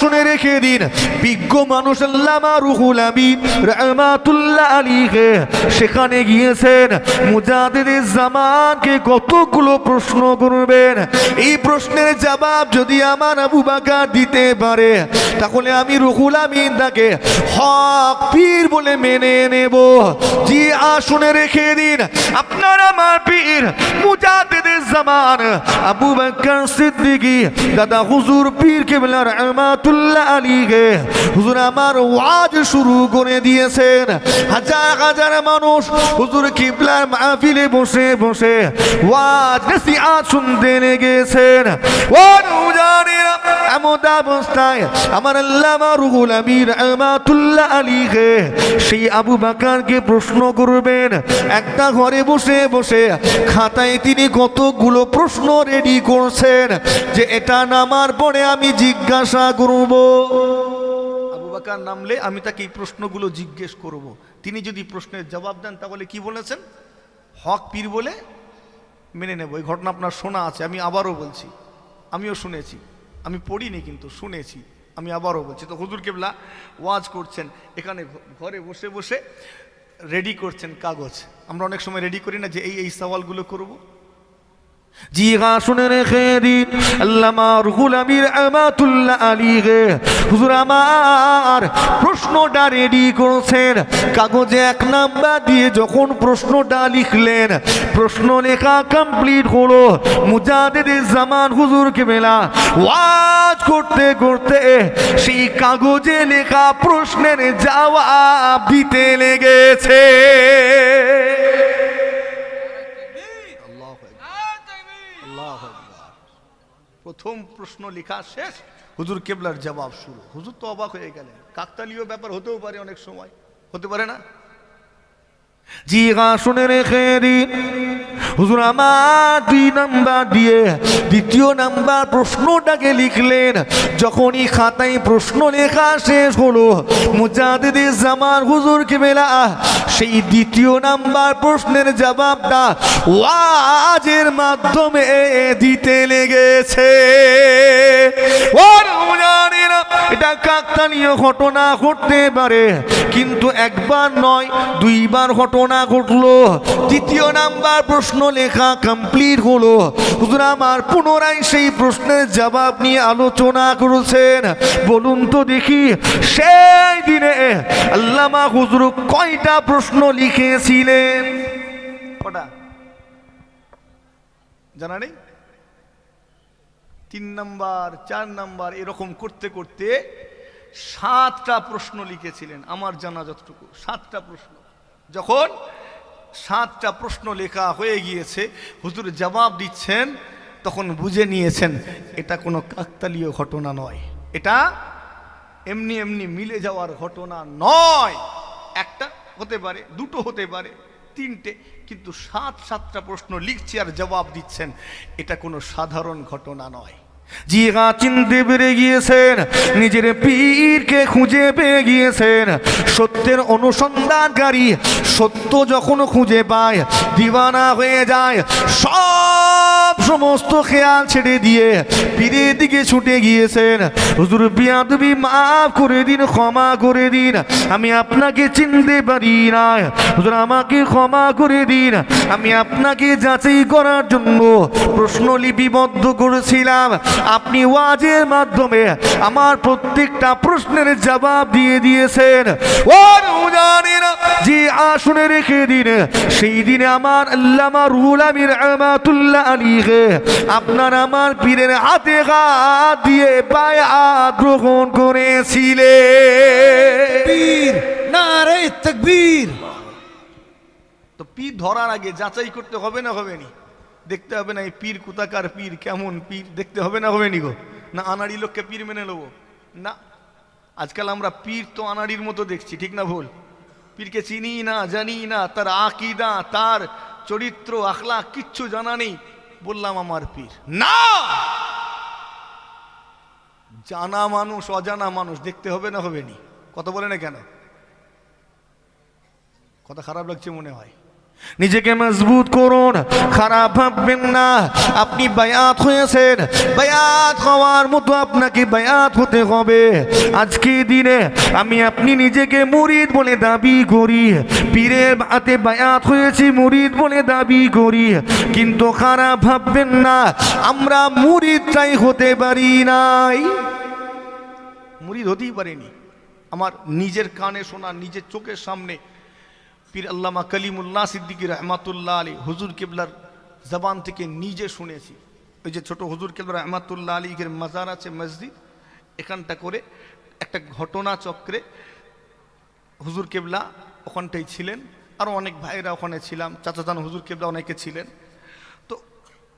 শুনে রেখে দিন, বিজ্ঞ মানুষ আল্লামা রুহুল আমিন রাহমাতুল্লাহ আলাইহি সেখানে গিয়েছেন, মুজাদ্দিদে জামানকে কতগুলো প্রশ্ন করবেন। এই প্রশ্নের জবাব যদি আমার আবু বকর দিতে পারে তাহলে আমি রুহুল আমিন তাকে হক পীর বলে মেনে নেব। জি শুনে রেখে দিন, আপনার আমার পীর মুজাদ্দিদে জামান আবু বকর সিদ্দিকী দাদা হুজুর পীর কেবলা রাহমাতুল্লাহ আলাইহি হুজুর আমার ওয়াজ শুরু করে দিয়েছেন। হাজার হাজার মানুষ হুজুর কিবলার মাহফিলে বসে বসে ওয়াজ নসিহত শুনতে লেগেছেন। ও নওজওয়ানেরা, এমন অবস্থায় আমার আল্লামা রুহুল আমিন রাহমাতুল্লাহ আলাইহি সেই আবু বকরকে প্রশ্ন করবেন। একটা ঘরে বসে বসে খাতায় তিনি কতগুলো প্রশ্ন রেডি করছেন যে এটা নামার পরে আমি জিজ্ঞাসা করব। আবু বকর নামলে আমি তাকে এই প্রশ্নগুলো জিজ্ঞেস করব। তিনি যদি প্রশ্নের জবাব দেন তাহলে কি বলেছেন? হক পীর বলে মেনে নেব। এই ঘটনা আপনার শোনা আছে, আমি আবারও বলছি, আমিও শুনেছি, আমি পড়িনি কিন্তু শুনেছি, আমি আবারও বলছি। তো হুজুর কেবলা ওয়াজ করছেন, এখানে ঘরে বসে বসে রেডি করছেন কাগজ। আমরা অনেক সময় রেডি করি না যে এই সওয়ালগুলো করব। জি শুনে রেখে দিন, আল্লামা রুহুল আমিন রাহমাতুল্লাহ আলাইহি হুজুর আমার প্রশ্নটা রেডি করেছেন। কাগজে 1 নাম্বার দিয়ে যখন প্রশ্নটা লিখলেন, প্রশ্ন লেখা কমপ্লিট হলো। মুজাদ্দিদে জামান হুজুর কেবলা ওয়াজ করতে করতে সেই কাগজে লেখা প্রশ্নের জবাব দিতে লেগেছে। প্রথম প্রশ্ন লেখা শেষ, হুজুর কেবলার জবাব শুরু। হুজুর তো অবাক হয়ে গেলেন। কাকতালীয় ব্যাপার হতেও পারে, অনেক সময় হতে পারে না? জি শুনে রেখে দিন, হুজুর আমার 2 নাম্বার দিয়ে দ্বিতীয় নাম্বার প্রশ্নটাকে লিখলেন। যখনই খাতায় প্রশ্ন লেখা শেষ হলো, মুজাদ্দিদে জামান হুজুর কেবলা সেই দ্বিতীয় নাম্বার প্রশ্নের জবাবটা ওয়াজের মাধ্যমে দিতে লেগেছে। এটা কাকতালীয় ঘটনা ঘটতে পারে, কিন্তু একবার নয় 2 বার ঘটনা ঘটলো। দ্বিতীয় নাম্বার প্রশ্ন লেখা কমপ্লিট হলো। হুজুর আমার পুনরায় সেই প্রশ্নের জবাব নিয়ে আলোচনা করেছেন। বলুন তো দেখি, সেই দিনে আল্লামা হুজুর কয়টা প্রশ্ন লিখেছিলেন? কটা জানা নেই? 3 নাম্বার 4 নাম্বার এরকম করতে করতে 7টা প্রশ্ন লিখেছিলেন আমার জানা যতটুকু। 7টা প্রশ্ন। যখন 7টা প্রশ্ন লেখা হয়ে গিয়েছে, হুজুর জবাব দিচ্ছেন, তখন বুঝে নিয়েছেন এটা কোনো কাকতালীয় ঘটনা নয়, এটা এমনি এমনি মিলে যাওয়ার ঘটনা নয়। একটা হতে পারে, 2টো হতে পারে, 3টে, কিন্তু 7টা প্রশ্ন লিখছে আর জবাব দিচ্ছেন, এটা কোনো সাধারণ ঘটনা নয়। জি চিনতে পেরে গিয়েছেন, নিজের পীরকে খুঁজে পেয়ে গিয়েছেন। সত্যের অনুসন্ধানকারী সত্য যখন খুঁজে পায় দিওয়ানা হয়ে যায়। সমস্ত খেয়াল ছেড়ে দিয়ে পীরের দিকে ছুটে গিয়েছেন। হুজুর বিয়াদবি মাফ করে দিন, ক্ষমা করে দিন, আমি আপনাকে চিনতে পারি না, হুজুর আমাকে ক্ষমা করে দিন, আমি আপনাকে যাচাই করার জন্য প্রশ্ন লিপিবদ্ধ করেছিলাম। আপনি ওয়াজের মাধ্যমে আমার প্রত্যেকটা প্রশ্নের জবাব দিয়ে দিয়েছেন। ও নওজওয়ানেরা, জি শুনে রেখে দিন, সেই দিনে আমার আল্লামা রুহুল আমিন রাহমাতুল্লাহ আলাইহি আপনার আমার পীরের হাতে হাত দিয়ে বায়াত গ্রহণ করেছিলেন। তাকবীর, নারে তাকবীর। তো পীর ধরার আগে যাচাই করতে হবে না হবে নি? দেখতে হবে না এই পীর কোথাকার পীর, কেমন পীর, দেখতে হবে না হবে নি গো? না আনাড়ি লোককে পীর মেনে নেবো না? আজকাল আমরা পীর তো আনাড়ির মতো দেখছি, ঠিক না ভুল? পীরকে চিনি না, জানি না, তার আকীদা, তার চরিত্র, আখলাক কিচ্ছু জানা নেই, বললাম আমার পীর না। জানা মানুষ অজানা মানুষ দেখতে হবে না হবে নি? কথা বলে না কেন? কথা খারাপ লাগছে মনে হয়? নিজেকে মজবুত করুন, খারাপ ভাববেন না। আপনি বায়াত হয়েছেন, বায়াত হওয়ার মতো আপনাকে বায়াত হতে হবে। আজকে দিনে আমি আপনি নিজেকে মুরিদ বলে দাবি করি, পীরের হাতে বায়াত হয়েছি মুরিদ বলে দাবি করি, কিন্তু খারাপ ভাববেন না আমরা মুরিদটাই হতে পারি নাই, মুরিদ হতেই পারিনি। আমার নিজের কানে শোনা, নিজের চোখের সামনে পীর আল্লামা কালিমুল্লাহ সিদ্দিকী রহমাতুল্লাহ আলী হুজুর কেবলার জবান থেকে নিজে শুনেছি। ওই যে ছোট হুজুর কেবলা রহমাতুল্লাহ আলীর মাজার আছে মসজিদ, এখানটা করে একটা ঘটনা চক্রে হুজুর কেবলা ওখানটাই ছিলেন, আরও অনেক ভাইয়েরা ওখানে ছিলাম, চাচাজান হুজুর কেবলা অনেকে ছিলেন। তো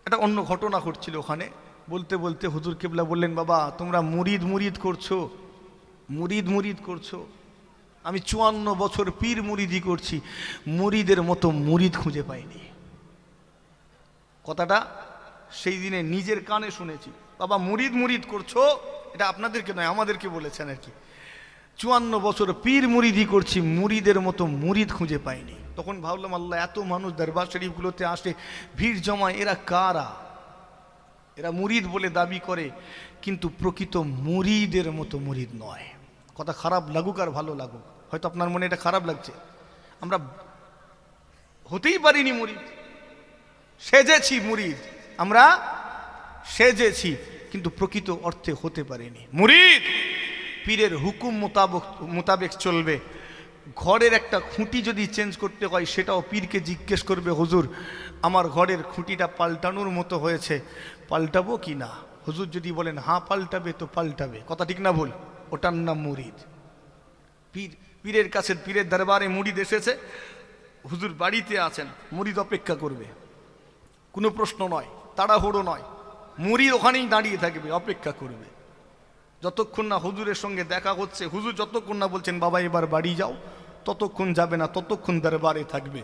একটা অন্য ঘটনা ঘটছিল ওখানে, বলতে বলতে হুজুর কেবলা বললেন, বাবা তোমরা মুরিদ মুরিদ করছো, মুরিদ মুরিদ করছো, আমি 54 বছর পীর মুরিদি করছি, মুরিদের মতো মুরিদ খুঁজে পাইনি। কথাটা সেই দিনে নিজের কানে শুনেছি। বাবা মুরিদ মুরিদ করছো, এটা আপনাদেরকে নয় আমাদেরকে বলেছেন আর কি। 54 বছর পীর মুরিদি করছি, মুরিদের মতো মুরিদ খুঁজে পাইনি। তখন ভাবলাম আল্লাহ, এত মানুষ দরবার শরীফগুলোতে আসে, ভিড় জমায়, এরা কারা? এরা মুরিদ বলে দাবি করে, কিন্তু প্রকৃত মুরিদের মতো মুরিদ নয়। কথা খারাপ লাগুক আর ভালো লাগুক, হয়তো আপনার মনে এটা খারাপ লাগছে, আমরা হতেই পারিনি মুরিদ, সেজেছি মুরিদ, আমরা সেজেছি, কিন্তু প্রকৃত অর্থে হতে পারিনি মুরিদ। পীরের হুকুম মোতাবেক চলবে। ঘরের একটা খুঁটি যদি চেঞ্জ করতে হয়, সেটাও পীরকে জিজ্ঞেস করবে, হুজুর আমার ঘরের খুঁটিটা পাল্টানোর মতো হয়েছে, পাল্টাবো কি না? হুজুর যদি বলেন হ্যাঁ পাল্টাবে, তো পাল্টাবে। কথা ঠিক না ভুল? ওটার নাম মুরিদ। পীরের কাছে, পীরের দরবারে মুরিদ এসেছে, হুজুর বাড়িতে আছেন, মুরিদ অপেক্ষা করবে, কোনো প্রশ্ন নয়, তাড়াহুড়ো নয়, মুরিদ ওখানেই দাঁড়িয়ে থাকবে, অপেক্ষা করবে যতক্ষণ না হুজুরের সঙ্গে দেখা হচ্ছে। হুজুর যতক্ষণ না বলছেন বাবা এবার বাড়ি যাও, ততক্ষণ যাবে না, ততক্ষণ দরবারে থাকবে।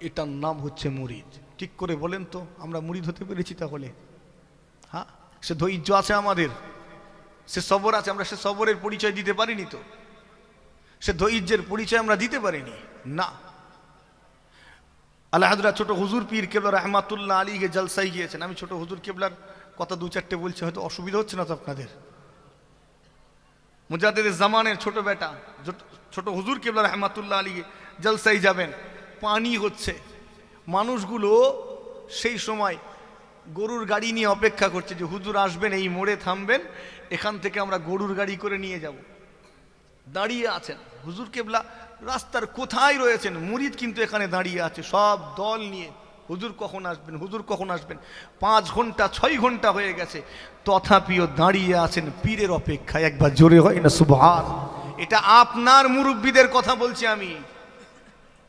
এটার নাম হচ্ছে মুরিদ। ঠিক করে বলেন তো, আমরা মুরিদ হতে পেরেছি তাহলে? হ্যাঁ, সে ধৈর্য আছে আমাদের, সে সবর আছে, আমরা সে সবরের পরিচয় দিতে পারিনি তো, সে ধৈর্যের পরিচয় আমরা দিতে পারিনি না। আল্লাহ হাজরা ছোট হুজুর পীর কেবলা রহমাতুল্লাহ আলীকে জলসাই গিয়েছেন। আমি ছোট হুজুর কেবলার কথা দু চারটে বলছি, হয়তো অসুবিধা হচ্ছে না তো আপনাদের? মুজাদ্দিদের জামানের ছোট বেটা ছোট হুজুর কেবলা রহমাতুল্লাহ আলীকে জলসাই যাবেন, পানি হচ্ছে, মানুষগুলো সেই সময় গরুর গাড়ি নিয়ে অপেক্ষা করছে যে হুজুর আসবেন, এই মোড়ে থামবেন, এখান থেকে আমরা গরুর গাড়ি করে নিয়ে যাব। দাঁড়িয়ে আছেন হুজুর কেবলা, রাস্তার কোথায় রয়েছেন, মুরিদ কিন্তু এখানে দাঁড়িয়ে আছে সব দল নিয়ে, হুজুর কখন আসবেন, হুজুর কখন আসবেন। 5 ঘন্টা 6 ঘন্টা হয়ে গেছে, তথাপিও দাঁড়িয়ে আছেন পীরের অপেক্ষায়। একবার জোরে হয় না সুবহান? এটা আপনার মুরব্বীদের কথা বলছি আমি,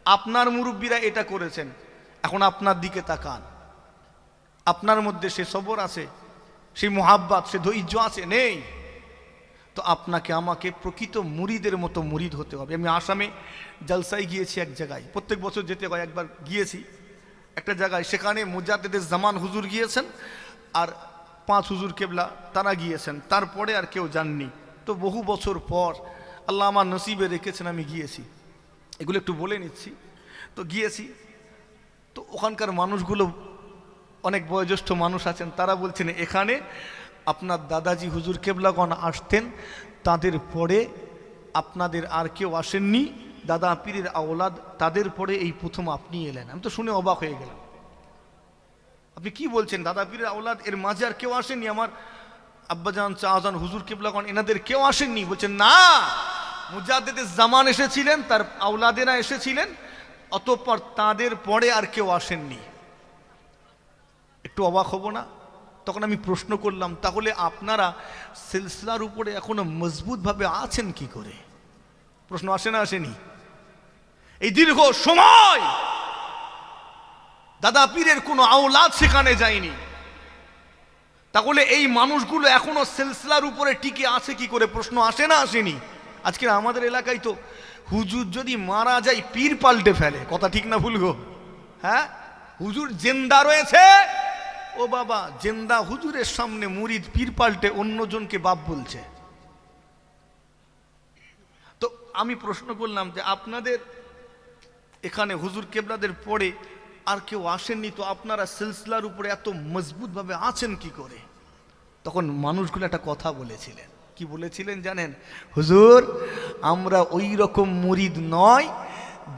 আপনার মুরব্বীরা এটা করেছেন। এখন আপনার দিকে তাকান, আপনার মধ্যে সে সবর আছে, সেই মোহাব্বত, সে ধৈর্য আছে? নেই। তো আপনাকে আমাকে প্রকৃত মুরিদের মতো মুরিদ হতে হবে। আমি আসামে জলসায় গিয়েছি এক জায়গায়, প্রত্যেক বছর যেতে হয়, একবার গিয়েছি একটা জায়গায়, সেখানে মুজাদ্দিদের জামান হুজুর গিয়েছেন আর 5 হুজুর কেবলা তারা গিয়েছেন, তারপরে আর কেউ যাননি। তো বহু বছর পর আল্লাহ আমার নসিবে রেখেছেন আমি গিয়েছি, এগুলো একটু বলে নিচ্ছি। তো গিয়েছি, তো ওখানকার মানুষগুলো অনেক বয়োজ্যেষ্ঠ মানুষ আছেন, তারা বলছেন এখানে আপনার দাদাজি হুজুর কেবলাগণ আসতেন, তাদের পরে আপনাদের আর কেউ আসেননি, দাদা পীরের আওলাদ, তাদের পরে এই প্রথম আপনি এলেন। আমি তো শুনে অবাক হয়ে গেলাম, আপনি কি বলছেন? দাদা পীরের আওলাদ, এর মাঝে আর কেউ আসেননি? আমার আব্বাজান চাচাজান হুজুর কেবলাগণ এনাদের কেউ আসেননি? বলছেন না, মুজাদ্দিদের জামান এসেছিলেন, তার আওলাদেরা এসেছিলেন, অতঃপর তাদের পরে আর কেউ আসেননি। একটু অবাক হব না? তখন আমি প্রশ্ন করলাম, তাহলে আপনারা সিলসিলার উপরে এখনো মজবুতভাবে আছেন কি করে? প্রশ্ন আসে না আসেনি? এই দীর্ঘ সময় দাদা পীরের কোনো আওলাদ সেখানে যায়নি, তাহলে এই মানুষগুলো এখনো সিলসিলার উপরে টিকে আছে কি করে? প্রশ্ন আসে না আসেনি? আজকে আমাদের এলাকায় তো হুজুর যদি মারা যায় পীর পাল্টে ফেলে, কথা ঠিক না ভুল গো? হ্যাঁ, হুজুর জিন্দা রয়েছে, ও বাবা, জিন্দা হুজুরের সামনে মুরিদ পীর পাল্টে অন্যজনকে বাপ বলছে। তো আমি প্রশ্ন করলাম যে আপনাদের এখানে হুজুর কেবলাদের পরে আর কেউ আসেননি, তো আপনারা সিলসিলার উপরে এত মজবুতভাবে আছেন কি করে? তখন মানুষগুলো একটা কথা বলেছিলেন। কি বলেছিলেন জানেন? হুজুর, আমরা ওই রকম মুরিদ নয়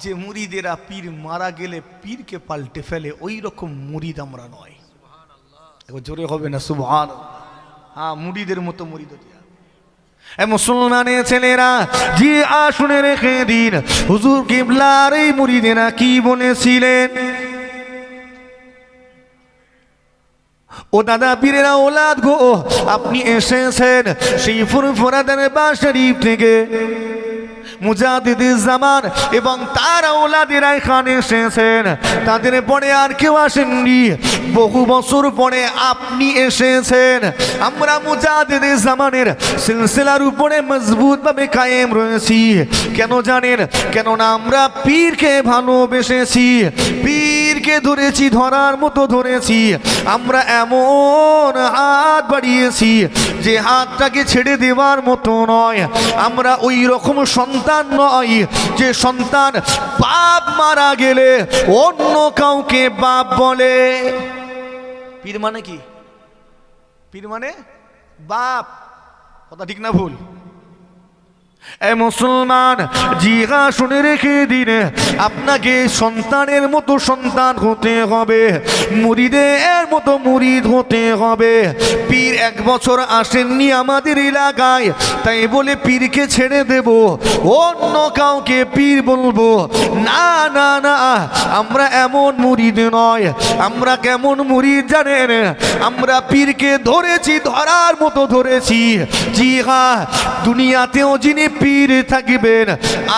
যে মুরিদেরা পীর মারা গেলে পীরকে পাল্টে ফেলে, ওই রকম মুরিদ আমরা নয়। একবার জোরে হবে না সুবহানাল্লাহ? হ্যাঁ, মুরিদের মতো মুরিদ হতে হবে। মুসলমানের ছেলেরা, জি শুনে রেখে দিন, হুজুর কিবলার এই মুরিদেরা কি বলেছিলেন। ও দাদা পীরেরা ওলাদ গো, আপনি এসেছেন সেই ফুরফুরা দরবার শরীফ থেকে। মুজাদ্দিদুজ জামান এবং তার ওলাদেরা এখানে এসেছেন, তাদের পরে আর কেউ আসেননি। বহু বছর পরে আপনি এসেছেন। আমরা মুজাদ্দিদুজ জামানের সিলসিলার উপরে মজবুতভাবে কায়েম রয়েছি। কেন জানেন? কেননা আমরা পীরকে ভালোবেসেছি, পীরকে ধরেছি, ধরার মতো ধরেছি। আমরা এমন হাত বাড়িয়েছি যে হাতটাকে ছেড়ে দেওয়ার মতো নয়। আমরা ওই রকম সন্তান নয় যে সন্তান বাপ মারা গেলে অন্য কাউকে বাপ বলে। পীর মানে কি? পীর মানে বাপ। কথা ঠিক না ভুল? এ মুসলমান, জিহা শুনে রেখে দিন, আপনাকে সন্তানের মতো সন্তান হতে হবে, মুরিদের মতো মুরিদ হতে হবে। পীর এক বছর আসেননি আমাদের এলাকায়, তাই বলে পীরকে ছেড়ে দেব, অন্য কাউকে পীর বলবো না? না না, আমরা এমন মুরিদ নয়। আমরা কেমন মুরিদ জানেন? আমরা পীরকে ধরেছি, ধরার মতো ধরেছি। জি হ্যাঁ, দুনিয়াতেও যিনি পীর থাকবেন,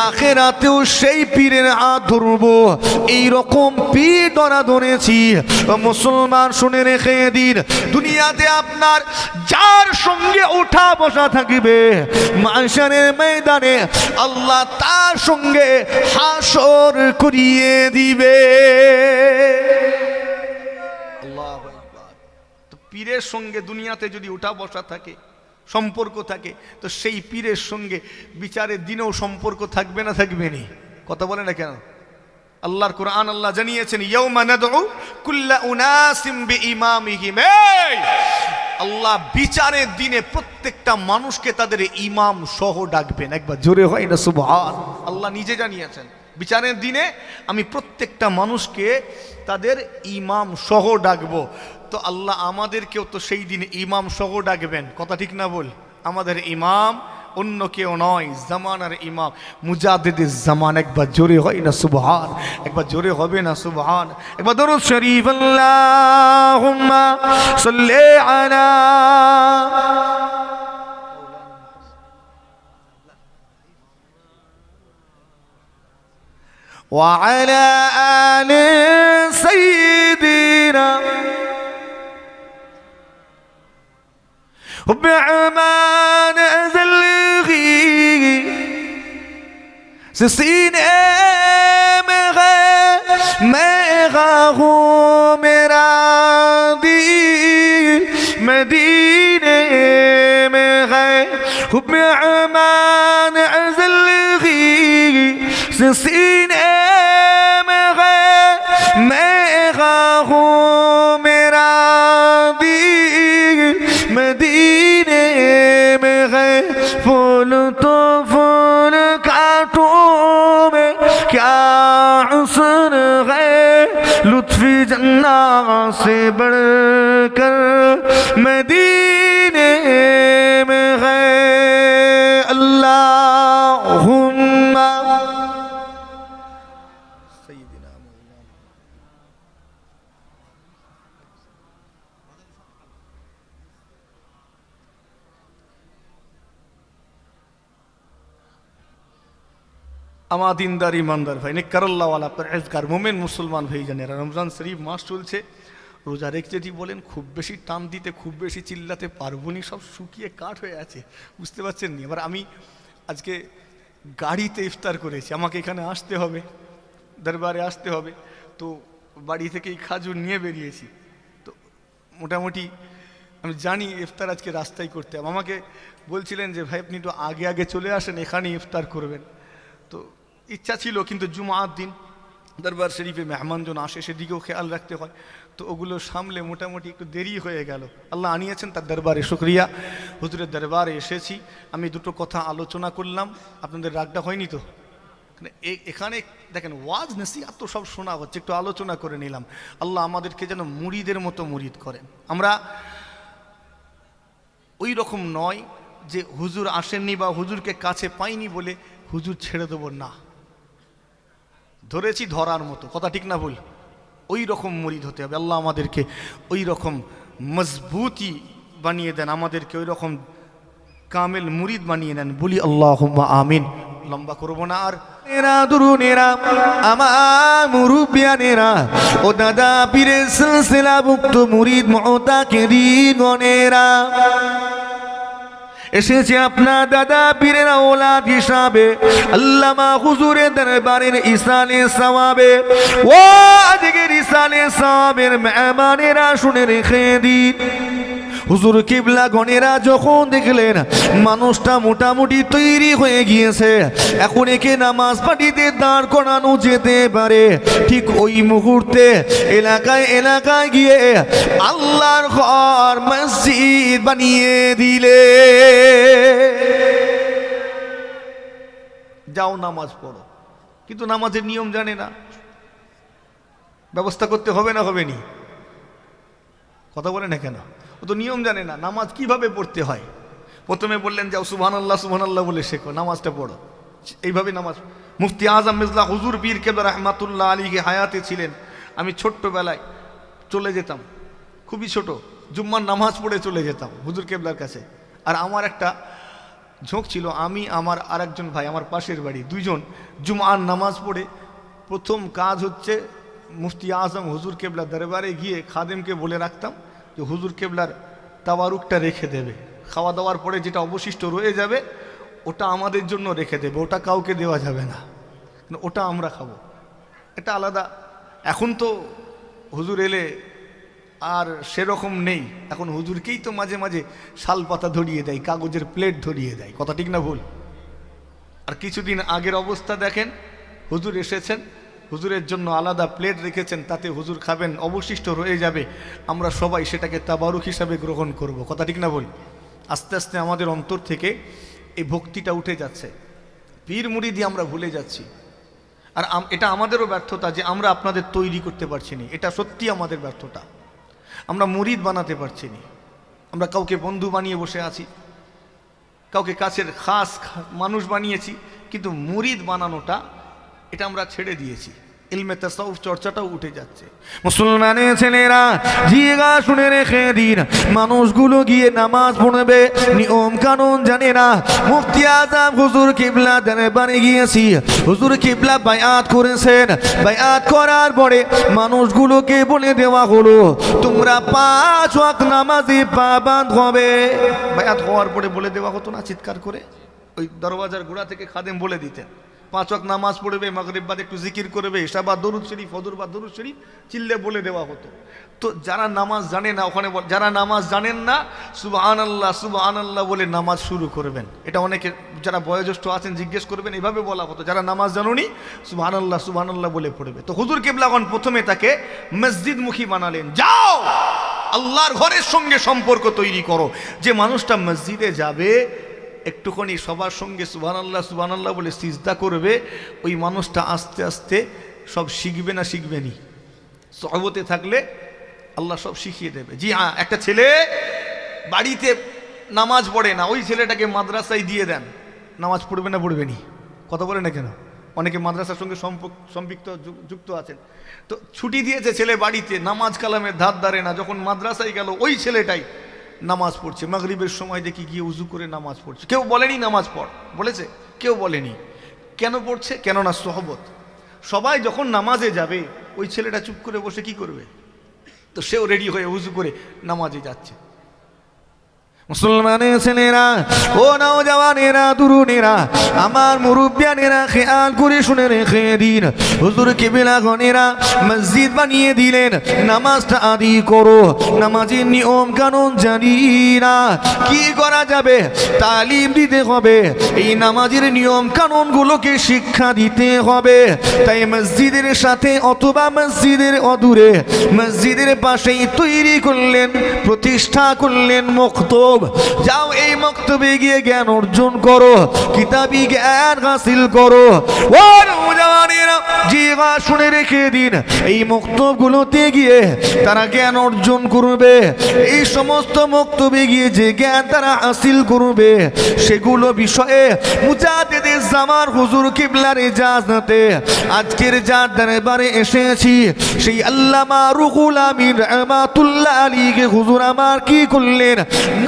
আখেরাতেও সেই পীরের হাত ধরবো। এইরকম পীর ধরা ধরেছি। মুসলমান শুনে রেখে দিন, দুনিয়াতে আপনার যার সঙ্গে ওঠা বসা থাকবে, মাশারের ময়দানে আল্লাহ তার সঙ্গে হাসর করিয়ে দিবে। আল্লাহু আকবার। তো পীরের সঙ্গে দুনিয়াতে যদি ওঠা বসা থাকে, সম্পর্ক থাকে, তো সেই পীরের সঙ্গে বিচারের দিনেও সম্পর্ক থাকবে না থাকবে না? কথা বলে না কেন? আল্লাহর কোরআন আল্লাহ জানিয়েছেন, ইয়াউমা নাদউ কুল্লা উনাসিম বিইমামিহিম। আল্লাহ বিচারের দিনে প্রত্যেকটা মানুষকে তাদের ইমাম সহ ডাকবেন। একবার জোরে হয় না সুবহান? আল্লাহ নিজে জানিয়েছেন, বিচারের দিনে আমি প্রত্যেকটা মানুষকে তাদের ইমাম সহ ডাকবো। তো আল্লাহ আমাদেরকেও তো সেই দিনে ইমাম সহ ডাকবেন। কথা ঠিক না বল? আমাদের ইমাম অন্য কেউ নয়, জামানার ইমাম মুজাদ্দিদুজ জামান। একবার জোরে হয় না সুবহান? একবার জোরে হবে না সুবহান? একবার দরুদ শরীফ, আল্লাহুম্মা সাল্লি আলা ওয়া আলা আলি সাইয়্যিদিনা بعمان زلغي سسينه मेरा हूँ मेरा दिल मदीने में है हुब अमान अज़लगी सीने में है मेरा हूँ मेरा दिल मदीने में है फूल तो फूल कांटों में क्या हुस्न है लुत्फ़ी जन्ना से बढ़कर मदीने में है अल्लाहुम्मा সাইয়্যিদিনা মাওলানা। আমার দিনদার ইমানদার ভাই, নেককারুল্লাহওয়ালা পরহেজগার মোমেন মুসলমান ভাই জানেরা, রমজান শরীফ মাস চলছে, রোজা রেখে যদি বলেন খুব বেশি টান দিতে, খুব বেশি চিল্লাতে পারবো নি, সব শুকিয়ে কাঠ হয়ে আছে, বুঝতে পারছেন নি? এবার আমি আজকে গাড়িতে ইফতার করেছি, আমাকে এখানে আসতে হবে, দরবারে আসতে হবে, তো বাড়ি থেকেই খাজুর নিয়ে বেরিয়েছি। তো মোটামুটি আমি জানি ইফতার আজকে রাস্তায় করতে হবে। আমাকে বলছিলেন যে ভাই আপনি একটু আগে আগে চলে আসেন, এখানেই ইফতার করবেন। তো ইচ্ছা ছিল, কিন্তু জুমার দিন দরবার শরীফে মেহমানজন আসে, সেদিকেও খেয়াল রাখতে হয়। তো ওগুলো সামলে মোটামুটি একটু দেরি হয়ে গেল। আল্লাহ আনিয়েছেন তার দরবারে শুকরিয়া। হুজুরের দরবারে এসেছি, আমি দুটো কথা আলোচনা করলাম। আপনাদের রাগটা হয়নি তো? এখানে দেখেন ওয়াজ নসিহত তো সব শোনা হচ্ছে, একটু আলোচনা করে নিলাম। আল্লাহ আমাদেরকে যেন মুরিদের মতো মুরিদ করেন। আমরা ওই রকম নয় যে হুজুর আসেননি বা হুজুরকে কাছে পাইনি বলে হুজুর ছেড়ে দেবো, না, ধরেছি ধরার মতো, কথা ঠিক না ভুল? ওই রকম মুরিদ হতে হবে। আল্লাহ আমাদেরকে ওই রকম মজবুতি বানিয়ে দেন, আমাদেরকে ওই রকম কামেল মুরিদ বানিয়ে নেন, বলি আল্লাহুম্মা আমিন। লম্বা করবো না আর। দুরুনেরা আমার মুরুব্বিয়ানেরা ও দাদা পীরের সিলসিলাভুক্ত মুরিদ মুতাকিদিগণেরা, এসেছে আপনার দাদা পীরের আওলাদ হিসাবে আল্লামা হুজুরের দরবারের ইসালে সওয়াবে। ও আজকের ইসালে সওয়াবের মেহমানেরা শুনে রেখে দিন, হুজুর কিবলা গণেরা যখন দেখলেন মানুষটা মোটামুটি তৈরি হয়ে গিয়েছে, এখন একে নামাজ পাঠিতে দাঁড় করানো যেতে পারে, ঠিক ওই মুহূর্তে এলাকায় এলাকায় গিয়ে আল্লাহর ঘর মসজিদ বানিয়ে দিলে। যাও নামাজ পড়ো, কিন্তু নামাজের নিয়ম জানে না, ব্যবস্থা করতে হবে না, হবে নি? কথা বলে না কেন? ও তো নিয়ম জানে না, নামাজ কিভাবে পড়তে হয়। প্রথমে বললেন যাও সুবহানাল্লাহ সুবহানাল্লাহ বলে শেখো, নামাজটা পড়ো। এইভাবে নামাজ। মুফতি আজম মির্জা হুজুর পীর কেবলা রাহমাতুল্লাহ আলাইহি হায়াতে ছিলেন। আমি ছোট্টবেলায় চলে যেতাম, খুবই ছোট, জুম্মার নামাজ পড়ে চলে যেতাম হুজুর কেবলার কাছে। আর আমার একটা ঝোঁক ছিল, আমি আমার আরেকজন ভাই, আমার পাশের বাড়ি, দুইজন জুম্মার নামাজ পড়ে প্রথম কাজ হচ্ছে মুফতি আজম হুজুর কেবলার দরবারে গিয়ে খাদেমকে বলে রাখতাম যে হুজুর কেবলার তাবারুকটা রেখে দেবে, খাওয়া দাওয়ার পরে যেটা অবশিষ্ট রয়ে যাবে ওটা আমাদের জন্য রেখে দেবে, ওটা কাউকে দেওয়া যাবে না, ওটা আমরা খাবো, এটা আলাদা। এখন তো হুজুর এলে আর সেরকম নেই, এখন হুজুরকেই তো মাঝে মাঝে শাল পাতা ধরিয়ে দেয়, কাগজের প্লেট ধরিয়ে দেয়, কথা ঠিক না ভুল? আর কিছুদিন আগের অবস্থা দেখেন, হুজুর এসেছেন, হুজুরের জন্য আলাদা প্লেট রেখেছেন, তাতে হুজুর খাবেন, অবশিষ্ট রয়ে যাবে, আমরা সবাই সেটাকে তাবারুক হিসাবে গ্রহণ করব, কথা ঠিক না বলি? আস্তে আস্তে আমাদের অন্তর থেকে এই ভক্তিটা উঠে যাচ্ছে, পীর মুরিদি আমরা ভুলে যাচ্ছি। আর এটা আমাদেরও ব্যর্থতা যে আমরা আপনাদের তৈরি করতে পারছি না, এটা সত্যি আমাদের ব্যর্থতা। আমরা মুরিদ বানাতে পারছি না, আমরা কাউকে বন্ধু বানিয়ে বসে আছি, কাউকে কাছের খাস মানুষ বানিয়েছি, কিন্তু মুরিদ বানানোটা এটা আমরা ছেড়ে দিয়েছি। ইলমে তাসাউফ চর্চাটাও উঠে যাচ্ছে। মুসলমানের ছেলেরা জিগা শুনে রেখে দিন, মানুষগুলো গিয়ে নামাজ পড়বে, নিয়ম কানুন জানে না। মুফতি আজম হুজুর কিবলা দরবারে গিয়েছি, হুজুর কিবলা বায়াত করেছেন, বায়াত করার পরে মানুষগুলোকে বলে দেওয়া হলো তোমরা 5 ওয়াক্ত নামাজে পাবন্দ হবে। বায়াত হওয়ার পরে বলে দেওয়া হতো না চিৎকার করে, ওই দরওয়াজার গোড়া থেকে খাদেম বলে দিতেন 5 ওয়াক্ত নামাজ পড়বে, মাগরিব বাদ একটু জিকির করবে, ইশা বাদ দরুদ শরীফ, ফজর বাদ দরুদ শরীফ, চিল্লে বলে দেওয়া হতো। তো যারা নামাজ জানে না, ওখানে যারা নামাজ জানেন না সুবহানাল্লাহ সুবহানাল্লাহ বলে নামাজ শুরু করবেন। এটা অনেকে যারা বয়োজ্যেষ্ঠ আছেন জিজ্ঞেস করবেন, এভাবে বলা হতো, যারা নামাজ জানুনি সুবহানাল্লাহ সুবহানাল্লাহ বলে পড়বে। তো হুজুর কিবলাগণ প্রথমে তাকে মসজিদমুখী বানালেন, যাও আল্লাহর ঘরের সঙ্গে সম্পর্ক তৈরি করো। যে মানুষটা মসজিদে যাবে, একটুখানি সবার সঙ্গে সুবহানাল্লাহ সুবহানাল্লাহ বলে সিজদা করবে, ওই মানুষটা আস্তে আস্তে সব শিখবে না শিখবেনি? সহবতে থাকলে আল্লাহ সব শিখিয়ে দেবে। জি হ্যাঁ, একটা ছেলে বাড়িতে নামাজ পড়ে না, ওই ছেলেটাকে মাদ্রাসায় দিয়ে দেন, নামাজ পড়বে না পড়বেনি? কথা বলে না কেন? অনেকে মাদ্রাসার সঙ্গে সম্পৃক্ত যুক্ত আছেন। তো ছুটি দিয়েছে ছেলে বাড়িতে, নামাজ কালামের ধার ধারে না, যখন মাদ্রাসায় গেল ওই ছেলেটাই নামাজ পড়ছে, মাগরিবের সময় দেখি গিয়ে উজু করে নামাজ পড়ছে। কেউ বলেনি নামাজ পড়, বলেছে? কেউ বলেনি। কেন পড়ছে? কেননা সোহবত। সবাই যখন নামাজে যাবে ওই ছেলেটা চুপ করে বসে কি করবে? তো সেও রেডি হয়ে উজু করে নামাজে যাচ্ছে। মুসলমানের ছেলেরা, ও নওজওয়ানেরা, তরুণেরা, আমার মুরব্বিয়ানেরা, খেয়াল করে শুনে রেখে দিন। হুজুর কিবলাগণেরা মসজিদ বানিয়ে দিলেন, নামাজটা আদায় করো। নামাজের নিয়ম কানুন জানি না, কি করা যাবে? তালিম দিতে হবে, এই নামাজের নিয়ম কানুনগুলোকে শিক্ষা দিতে হবে। তাই মসজিদের সাথে অথবা মসজিদের অদূরে, মসজিদের পাশেই তৈরি করলেন, প্রতিষ্ঠা করলেন মক্তব। যাও এই মক্তবে গিয়ে জ্ঞান অর্জন করো, কিতাবি জ্ঞান হাসিল করো। ও নওজওয়ানেরা, জিগা শুনে রেখে দিন, এই মক্তবগুলোতে গিয়ে তারা জ্ঞান অর্জন করবে। এই সমস্ত মক্তবে গিয়ে যে জ্ঞান তারা হাসিল করবে, সেগুলো বিষয়ে মুজাদ্দিদে জামান হুজুর কিবলার ইজাজতে আজকের যার দরবারে এসেছি, সেই আল্লামা রুহুল আমিন রাহমাতুল্লাহ আলাইহি হুজুর আমার কি করলেন?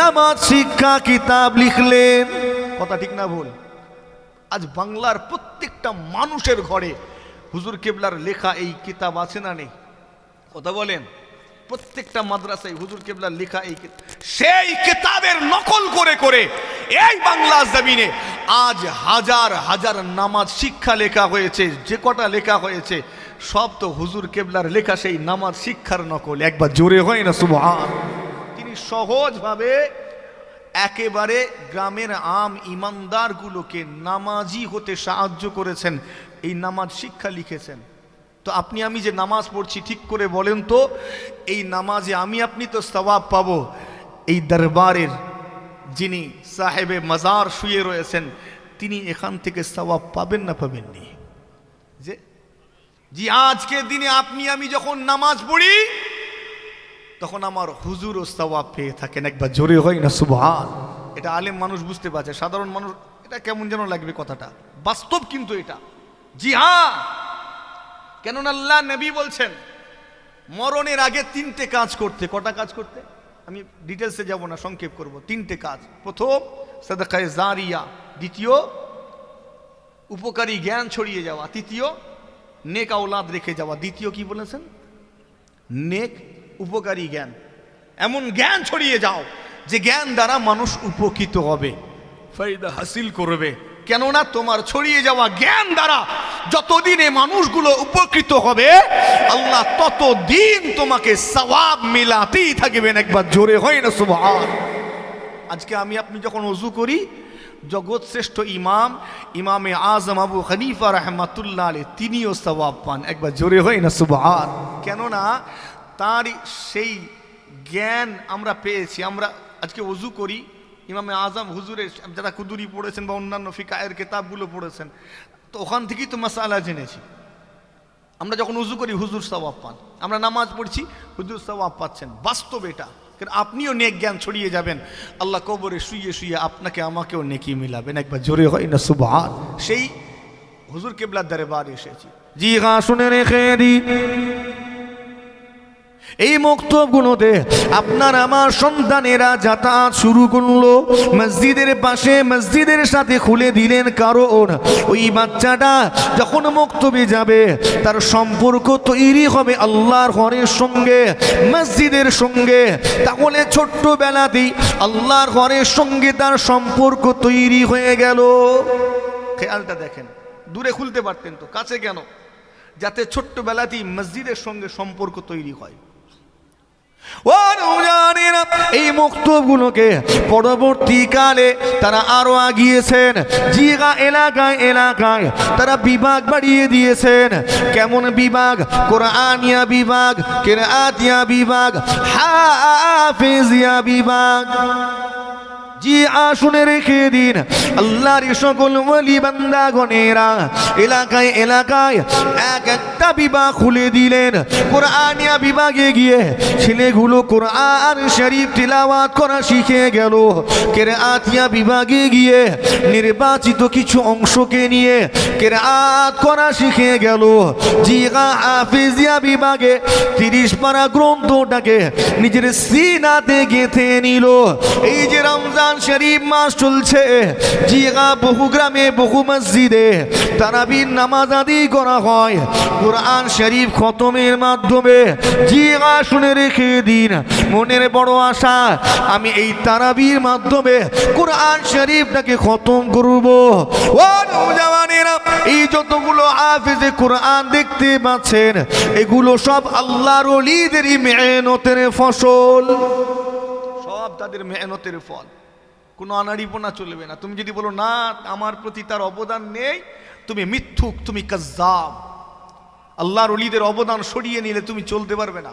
নামাজ শিক্ষা কিতাব লিখলেন। কথা ঠিক না ভুল? আজ বাংলার প্রত্যেকটা মানুষের ঘরে হুজুর কেবলার লেখা এই কিতাব আছে না নেই? কথা বলেন। প্রত্যেকটা মাদ্রাসায় হুজুর কেবলার লেখা এই সেই কিতাবের নকল করে করে এই বাংলা জমিনে আজ হাজার হাজার নামাজ শিক্ষা লেখা হয়েছে। যে কটা লেখা হয়েছে সব তো হুজুর কেবলার লেখা সেই নামাজ শিক্ষার নকল। একবার জোরে হয় না সুবহান। তিনি সহজভাবে একেবারে গ্রামের আম ইমানদারগুলোকে নামাজি হতে সাহায্য করেছেন, এই নামাজ শিক্ষা লিখেছেন। তো আপনি আমি যে নামাজ পড়ছি, ঠিক করে বলেন তো, এই নামাজে আমি আপনি তো সওয়াব পাবো, এই দরবারের যিনি সাহেবে মাজার শুয়ে রয়েছেন তিনি এখান থেকে সওয়াব পাবেন না পাবেননি? যে জি, আজকের দিনে আপনি আমি যখন নামাজ পড়ি তখন আমার হুজুরও সওয়াব পেয়ে থাকেন। একবার জোরে হয় না সুবহান। এটা আলেম মানুষ বুঝতে পারছে, সাধারণ মানুষ এটা কেমন যেন লাগবে কথাটা, বাস্তব কিন্তু এটা। জি হ্যাঁ, কেননা আল্লাহ নবী বলছেন মরণের আগে তিনটে কাজ করতে। কটা কাজ করতে? আমি ডিটেলসে যাব না, সংক্ষেপ করব। তিনটে কাজ। প্রথম সাদাকায়ে জারিয়া, দ্বিতীয় উপকারী জ্ঞান ছড়িয়ে যাওয়া, তৃতীয় নেক আওলাদ রেখে যাওয়া। দ্বিতীয় কি বলেছেন? নেক উপকারী জ্ঞান। এমন জ্ঞান ছড়িয়ে যাও যে জ্ঞান দ্বারা মানুষ উপকৃত হবে, ফায়দা হাসিল করবে। কেননা তোমার ছড়িয়ে যাওয়া জ্ঞান দ্বারা যতদিনে মানুষগুলো উপকৃত হবে আল্লাহ ততদিন তোমাকে সওয়াব মিলাতেই থাকবেন। একবার জোরে হয় না সুবহান। আজকে আমি আপনি যখন ওযু করি, জগৎ শ্রেষ্ঠ ইমাম ইমামে আজম আবু হানিফা রাহমাতুল্লাহ আলাইহি তিনিও সওয়াব পান। একবার জোরে হয় না সুবহান। কেননা তার সেই জ্ঞান আমরা পেয়েছি। আমরা আজকে ওযু করি, ইমামে আজম হুজুরের যারা কুদুরি পড়েছেন বা অন্যান্য ফিকাহের কিতাবগুলো পড়েছেন, তো ওখান থেকেই তো মাসালা জেনেছি। আমরা যখন ওযু করি হুজুর সওয়াব পান, আমরা নামাজ পড়ছি হুজুর সওয়াব পাচ্ছেন। বাস্তব এটা। কারণ আপনিও নেক জ্ঞান ছড়িয়ে যাবেন, আল্লাহ কবরে শুয়ে শুয়ে আপনাকে আমাকেও নেকি মিলাবেন। একবার জোরে হয় না সুবহান। সেই হুজুর কেবলার দরবারে এসেছি। জি হ্যাঁ, শুনে রেখে দিন, এই মক্তবগুলোতে আপনার আমার সন্তানেরা যাতায়াত শুরু করলো, মসজিদের পাশে মসজিদের সাথে খুলে দিলেন, কারণ ওই বাচ্চাটা যখন মক্তবে যাবে তার সম্পর্ক তৈরি হবে আল্লাহর ঘরের সঙ্গে, মসজিদের সঙ্গে। তাহলে ছোট্টবেলাতেই আল্লাহর ঘরের সঙ্গে তার সম্পর্ক তৈরি হয়ে গেল। খেয়ালটা দেখেন, দূরে খুলতে পারতেন তো, কাছে কেন? যাতে ছোট্টবেলাতেই মসজিদের সঙ্গে সম্পর্ক তৈরি হয়। ও নওজওয়ানেরা, এই মক্তবগুলোকে পরবর্তীকালে তারা আরো আগিয়েছেন। জিগা এলাকায় এলাকায় তারা বিভাগ বাড়িয়ে দিয়েছেন। কেমন বিভাগ? কোরআনিয়া বিভাগ, কিরাআতিয়া বিভাগ, হাফেজিয়া বিভাগ। জি শুনে রেখে দিন, আল্লাহর সকল ওলি বান্দাগণেরা এলাকায় এলাকায় এক একটা বিভাগ খুলে দিলেন। কোরআনিয়া বিভাগে গিয়ে ছেলেগুলো কোরআন শরীফ তিলাওয়াত করা শিখে গেল। কিরাআতিয়া বিভাগে গিয়ে নির্বাচিত কিছু অংশকে নিয়ে কিরাআত করা শিখে গেল। জি হাফেজিয়া বিভাগে 30 পারা গ্রন্থটাকে নিজের সিনাতে গেঁথে নিল। এই যে রমজান রমজান শরীফ মাস চলছে, জিগা বহু গ্রামে বহু মসজিদে তারাবির নামাজ আদি করা হয় কোরআন শরীফ খতমের মাধ্যমে। জিগা শুনে রেখে দিন, মনের বড় আশা আমি এই তারাবির মাধ্যমে কোরআন শরীফটাকে খতম করব। ও নওজওয়ানেরা, এই যতগুলো হাফেজে কোরআন দেখতে পাচ্ছেন এগুলো সব আল্লাহর ওলিদেরই মেহনতের ফসল, সব তাদের মেহনতের ফল। কোনো আনাড়িপনা চলবে না। তুমি যদি বলো না আমার প্রতি তার অবদান নেই, তুমি মিথ্যুক, তুমি কাজ্জাব। আল্লাহর ওলিদের অবদান সরিয়ে নিলে তুমি চলতে পারবে না,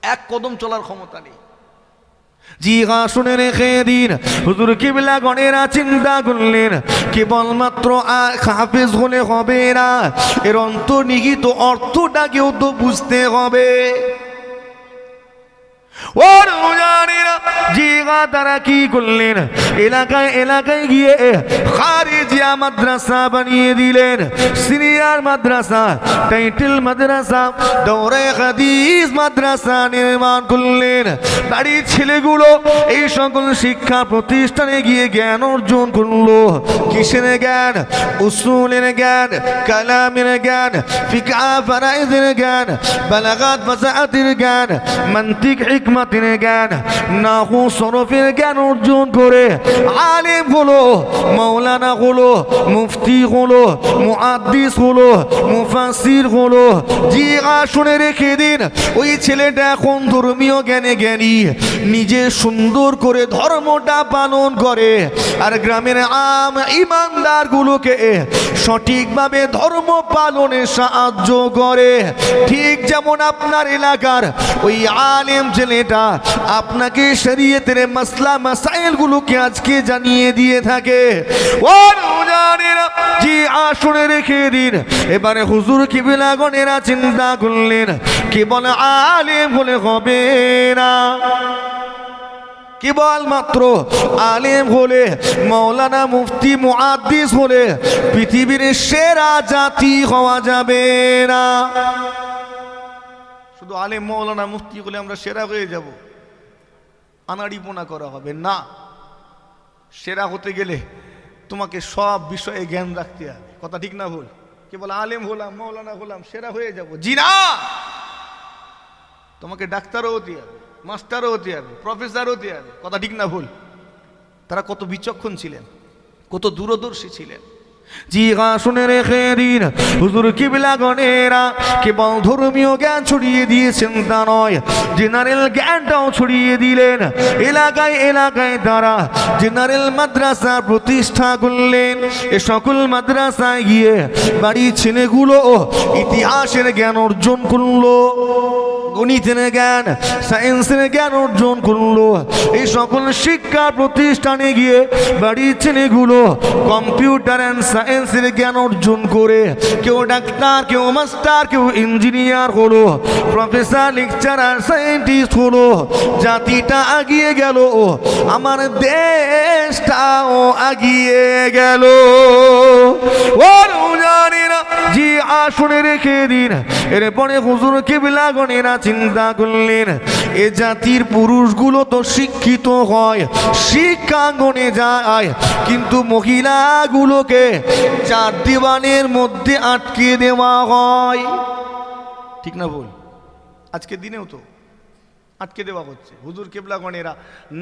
এক কদম চলার ক্ষমতা নেই। জি হ্যাঁ, শুনে রেখে দিন, হুজুর কিবলা গণেরা চিন্তা করলেন কেবলমাত্র হাফেজ হলে হবে না, এর অন্তর্নিহিত অর্থটাকেও তো বুঝতে হবে। ওর মুজানিরা জিগা তারা কি করলেন, এলাকায় এলাকায় গিয়ে খারিজিয়া মাদ্রাসা বানিয়ে দিলেন, সিনিয়র মাদ্রাসা, টাইটেল মাদ্রাসা, দৌরে হাদিস মাদ্রাসা নির্মাণ করলেন। বাড়ির ছেলেগুলো এই সকল শিক্ষা প্রতিষ্ঠানে গিয়ে জ্ঞান অর্জন করলো। কিসের জ্ঞান? উসুলের জ্ঞান, কালামের জ্ঞান, ফিকহ ফারাইদের জ্ঞান, বালাগাত ফাসাহাতের জ্ঞান, মান্তিক হিকমতের জ্ঞান, নাহু সরফের জ্ঞান অর্জন করে আলেম হলো, মাওলানা হলো, মুফতি হলো, মুহাদ্দিস হলো, মুফাসসির হলো। জি শুনে রেখে দিন, ওই ছেলেটা এখন ধর্মীয় জ্ঞানে জ্ঞানী, নিজে সুন্দর করে ধর্মটা পালন করে আর গ্রামের আম ইমানদার গুলোকে সঠিকভাবে ধর্ম পালনে সাহায্য করে। ঠিক যেমন আপনার এলাকার ওই আলেম ছেলেটা আপনাকে শরীয়তের মাসলা মাসাইল গুলোকে আজকে জানিয়ে দিয়ে থাকে। ও নওজওয়ানেরা, জি শুনে রেখে দিন, এবারে হুজুর কিবলা গণেরা চিন্তা করলেন কেবল আলেম হলে হবে না, কেবলমাত্র আলেম হলে, মাওলানা মুফতি মুহাদ্দিস হলে পৃথিবীর সেরা জাতি হওয়া যাবে না। শুধু আলেম মাওলানা মুফতি হলে আমরা সেরা হয়ে যাব, আনাড়িপনা করা হবে না। সেরা হতে গেলে তোমাকে সব বিষয়ে জ্ঞান রাখতে হবে, কথা ঠিক না ভুল? কেবল আলেম হলাম, মাওলানা হলাম, সেরা হয়ে যাব, জি না। তোমাকে ডাক্তারও হতে হবে, মাস্টারও হতে হবে, প্রফেসর হতে হবে, কথা ঠিক না ভুল? তারা কত বিচক্ষণ ছিলেন, কত দূরদর্শী ছিলেন। জি হ্যাঁ, শুনে রেখে দিন, হুজুর কিবলা গণেরা কেবল ধর্মীয় জ্ঞান ছড়িয়ে দিয়েছেন তা নয়, জেনারেল জ্ঞানটাও ছড়িয়ে দিলেন। এলাকায় এলাকায় তারা জেনারেল মাদ্রাসা প্রতিষ্ঠা করলেন। এ সকল মাদ্রাসায় গিয়ে বাড়ির ছেলেগুলো ইতিহাসের জ্ঞান অর্জন করলো, গণিতের জ্ঞান, সায়েন্সের জ্ঞান অর্জন করলো। এই সকল শিক্ষা প্রতিষ্ঠানে গিয়ে বাড়ির ছেলেগুলো কম্পিউটার অ্যান্ড সায়েন্সের জ্ঞান অর্জন করে কেউ ডাক্তার, কেউ মাস্টার, কেউ ইঞ্জিনিয়ার হলো, প্রফেসর, লেকচারার, সায়েন্টিস্ট হলো। জাতিটা আগিয়ে গেল, আমার দেশটাও আগিয়ে গেল। ও নওজওয়ানেরা, জি শুনে রেখে দিন, এরপরে হুজুর কিবলা গণেরা চিন্তা করলেন এ জাতির পুরুষগুলো তো শিক্ষিত হয়, শিক্ষাঙ্গনে যায়, কিন্তু মহিলাগুলোকে চার দেওয়ালের মধ্যে আটকে দেওয়া হয়, ঠিক না ভুল? আজকের দিনেও তো আটকে দেওয়া হচ্ছে। হুজুর কিবলা গণেরা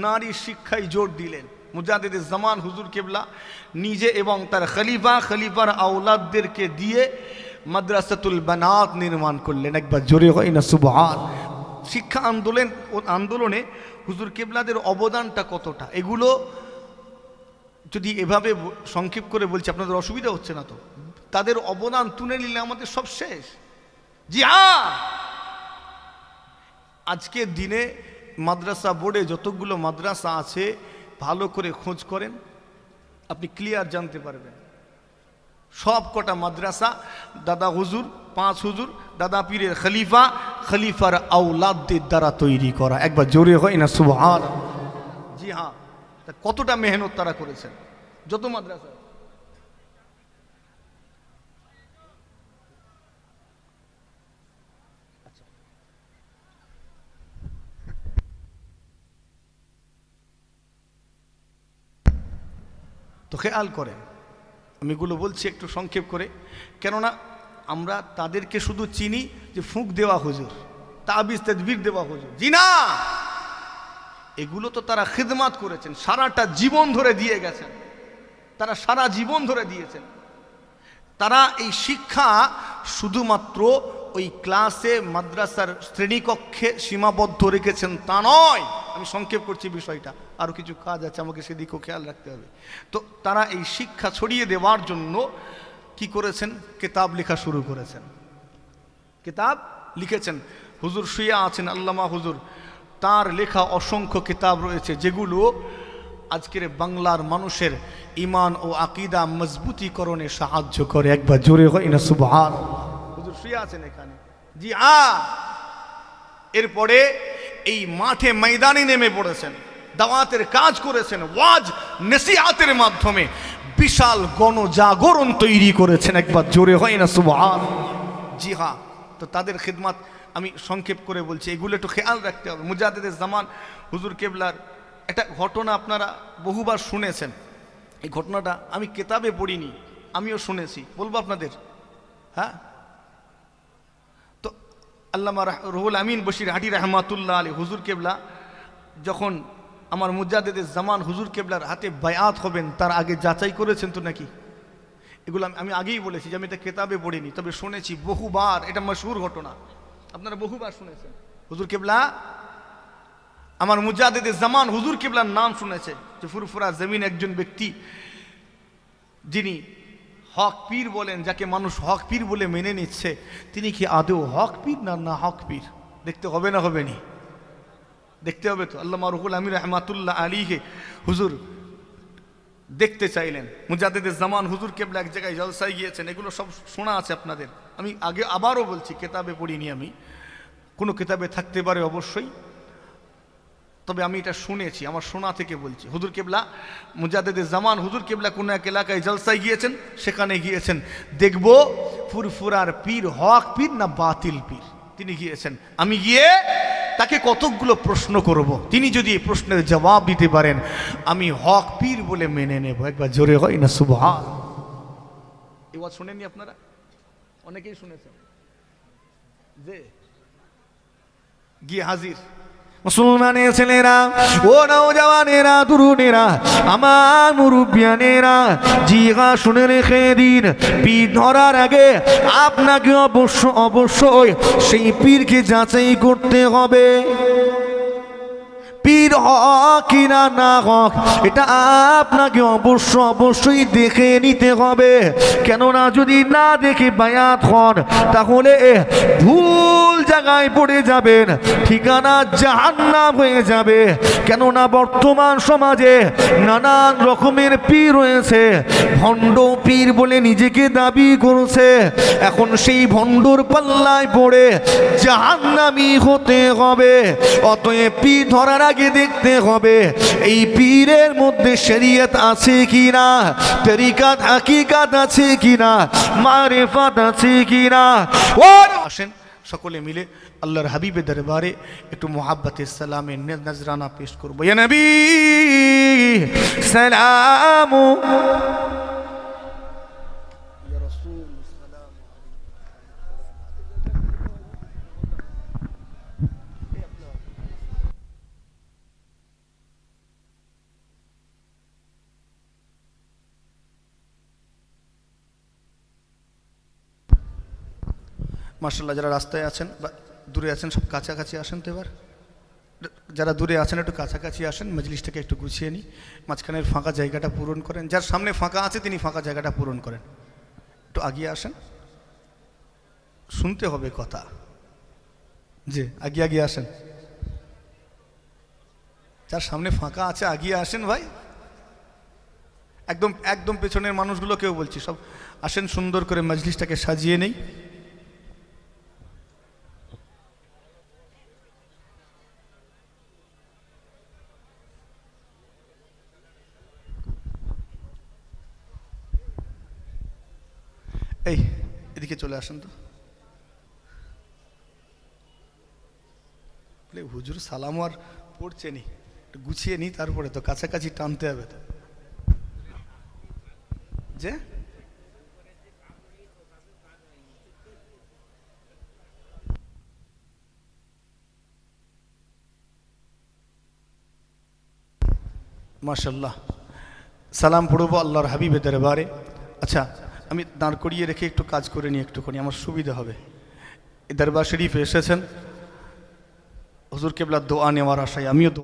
নারী শিক্ষায় জোর দিলেন। মুজাদ্দিদে জামান হুজুর কিবলা নিজে এবং তার খলিফার আওলাদদেরকে দিয়ে মাদ্রাসাতুল বানাত নির্মাণ করলেন। একবার জোরে হয় না সুবহান। শিক্ষা আন্দোলনে হুজুর কিবলাদের অবদানটা কতটা, এগুলো যদি এভাবে সংক্ষেপ করে বলছি আপনাদের অসুবিধা হচ্ছে না তো? তাদের অবদান তুলে নিলে আমাদের সব শেষ। জি হ্যাঁ, আজকের দিনে মাদ্রাসা বোর্ডে যতগুলো মাদ্রাসা আছে ভালো করে খোঁজ করেন, আপনি ক্লিয়ার জানতে পারবেন সব কটা মাদ্রাসা দাদা হুজুর, 5 হুজুর, দাদা পীরের খলিফার আওলাদদের দ্বারা তৈরি করা। একবার জোরে হয় না সুবহান। জি হ্যাঁ, কতটা মেহনত তারা করেছেন যত মাদ্রাসা। তো খেয়াল করেন, আমি এগুলো বলছি একটু সংক্ষেপ করে, কেননা আমরা তাদেরকে শুধু চিনি যে ফুঁক দেওয়া হুজুর, তাবিজ তদবির দেওয়া হুজুর। জি না, এগুলো তো তারা খিদমাত করেছেন, সারাটা জীবন ধরে দিয়ে গেছেন, তারা সারা জীবন ধরে দিয়েছেন। তারা এই শিক্ষা শুধুমাত্র ওই ক্লাসে মাদ্রাসার শ্রেণীকক্ষে সীমাবদ্ধ রেখেছেন তা নয়। আমি সংক্ষেপ করছি বিষয়টা, আরও কিছু কাজ আছে, আমাকে সেদিকেও খেয়াল রাখতে হবে। তো তারা এই শিক্ষা ছড়িয়ে দেওয়ার জন্য কি করেছেন, কিতাব লেখা শুরু করেছেন, কিতাব লিখেছেন। হুজুর শুয়ে আছেন, আল্লামা হুজুর, তার লেখা অসংখ্য কিতাব রয়েছে যেগুলো আজকের বাংলার মানুষের ঈমান ও আকীদা মজবুতিকরণে সাহায্য করে। একবার জোরে হয় না সুবহানাল্লাহ। হুজুর শুয়ে আছেন এখানে, জি এরপরে এই মাঠে ময়দানে নেমে পড়েছেন, দাওয়াতের কাজ করেছেন, ওয়াজ নসিহতের মাধ্যমে বিশাল গণজাগরণ তৈরি করেছেন। একবার জোরে হয় না সুবহানাল্লাহ। জি হ্যাঁ, তো তাদের খিদমত আমি সংক্ষেপ করে বলছি, এগুলো একটু খেয়াল রাখতে হবে। মুজাদ্দিদে জামান হুজুর কেবলার একটা ঘটনা আপনারা বহুবার শুনেছেন। এই ঘটনাটা আমি কিতাবে পড়িনি, আমিও শুনেছি, বলবো আপনাদের। হ্যাঁ, তো আল্লামা রুহুল আমিন বশির হাটি রহমাতুল্লাহ আলী হুজুর কেবলা যখন আমার মুজাদ্দিদে জামান হুজুর কেবলার হাতে বায়াত হবেন, তার আগে যাচাই করেছেন তো নাকি? এগুলো আমি আগেই বলেছি যে আমি এটা কিতাবে পড়িনি, তবে শুনেছি বহুবার, এটা মশহুর ঘটনা, আপনারা বহুবার শুনেছেন। হুজুর কেবলা আমার মুজাদ্দিদে জামান হুজুর কেবলার নাম শুনেছে যে ফুরফুরা জমিন একজন ব্যক্তি যিনি হক পীর বলেন, যাকে মানুষ হক পীর বলে মেনে নিচ্ছে, তিনি কি আদৌ হক পীর না হক পীর? দেখতে হবে না হবে নি? দেখতে হবে তো। আল্লামা রুহুল আমিন রহমাতুল্লাহ আলীকে হুজুর দেখতে চাইলেন। মুজাদ্দিদে জামান হুজুর কেবলা এক জায়গায় জলসায় গিয়েছেন, এগুলো সব শোনা আছে আপনাদের। আমি আগে আবারও বলছি, কিতাবে পড়িনি আমি, কোনো কিতাবে থাকতে পারে অবশ্যই, তবে আমি এটা শুনেছি, আমার শোনা থেকে বলছি। হুজুর কেবলা মুজাদ্দিদে জামান হুজুর কেবলা কোনো এক এলাকায় জলসায় গিয়েছেন, সেখানে গিয়েছেন দেখব ফুরফুরার পীর হক পীর না বাতিল পীর। তিনি গিয়েছেন, আমি গিয়ে তাকে কতকগুলো প্রশ্ন করব, তিনি যদি এই প্রশ্নের জবাব দিতে পারেন আমি হক পীর বলে মেনে নেব। একবার জোরে হয় না সুবহান। এই ওয়াজ শুনেননি আপনারা? অনেকেই শুনেছেন। যে গিয়ে হাজির মুসলমানের ছেলেরা, ও নওজওয়ানেরা, তরুণেরা, আমার মুরব্বিয়ানেরা, জিগা শুনে রেখে দিন, পীর ধরার আগে আপনাকে অবশ্যই সেই পীরকে যাচাই করতে হবে। পীর হক কিনা না হক এটা আপনাকে অবশ্যই দেখে নিতে হবে। কেননা যদি না দেখে বায়াত হন তাহলে ভুল জায়গায় পড়ে যাবেন, ঠিকানা জাহান্নাম হয়ে যাবে। কেননা বর্তমান সমাজে নানান রকমের পীর রয়েছে, ভণ্ড পীর বলে নিজেকে দাবি করছে। এখন সেই ভণ্ডর পাল্লায় পড়ে জাহান্নামী হতে হবে। অতএব পীর ধরার আগে দেখতে হবে এই পীরের মধ্যে শরীয়ত আছে কিনা, তরিকাত হাকিকাত আছে কিনা, মারিফাত আছে কিনা। আসেন সকলে মিলে আল্লাহর হাবিবের দরবারে একটু মুহাব্বতের সালামে নজরানা পেশ করবো। ইয়া নবী সালামু মাশাআল্লাহ। যারা রাস্তায় আছেন বা দূরে আছেন সব কাছাকাছি আসেন তো। এবার যারা দূরে আছেন একটু কাছাকাছি আসেন, মজলিসটাকে একটু গুছিয়ে নিই, মাঝখানের ফাঁকা জায়গাটা পূরণ করেন। যার সামনে ফাঁকা আছে তিনি ফাঁকা জায়গাটা পূরণ করেন, একটু আগিয়ে আসেন, শুনতে হবে কথা। যে আগিয়ে আসেন, যার সামনে ফাঁকা আছে আগিয়ে আসেন ভাই। একদম পেছনের মানুষগুলোকেও বলছি সব আসেন, সুন্দর করে মজলিসটাকে সাজিয়ে নেই। এই এদিকে চলে আসেন তো। হুজুর সালাম আর পড়ছে নি, একটু গুছিয়ে নি, তারপরে তো কাছাকাছি টানতে হবে তো। যে মাশাল্লাহ, সালাম পড়বো আল্লাহর হাবিবের দরবারে। আচ্ছা, আমি দাঁড় করিয়ে রেখে একটু কাজ করে নিই, একটুখানি আমার সুবিধা হবে। এই দরবার শরীফে এসেছেন হুজুর কেবলার দোয়া নেওয়ার আশায় আমিও